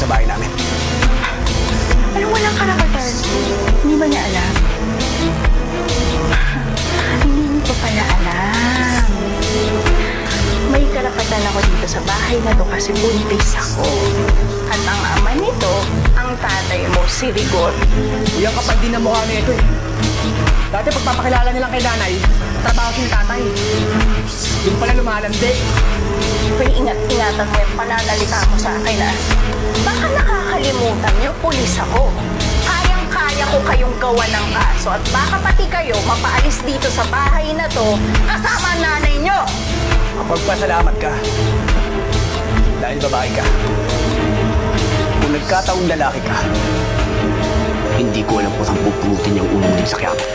sa bahay namin. Anong walang karapatan? Hindi ba niya alam? Hindi mo pa pala alam. May karapatan ako dito sa bahay na to kasi buntis ako. At ang ama nito, ang tatay mo, si Rigor. Yung kapal din ang mukha nito eh. Dati pagpapakilala nilang kay nanay, trabaho si tatay. Yung pala lumalandi. Kaya ingat-ingatan mo yung pananalita mo sa akin, ah. Baka nakakalimutan niyo, pulis ako. Kayang-kaya ko kayong gawa ng kaso at baka pati kayo mapaalis dito sa bahay na to kasama ang nanay niyo. Magpasalamat ka. Dahil babae ka. Kung nagkataong lalaki ka, hindi ko alam kung saan puputin yung ulo mo din sa kyapo.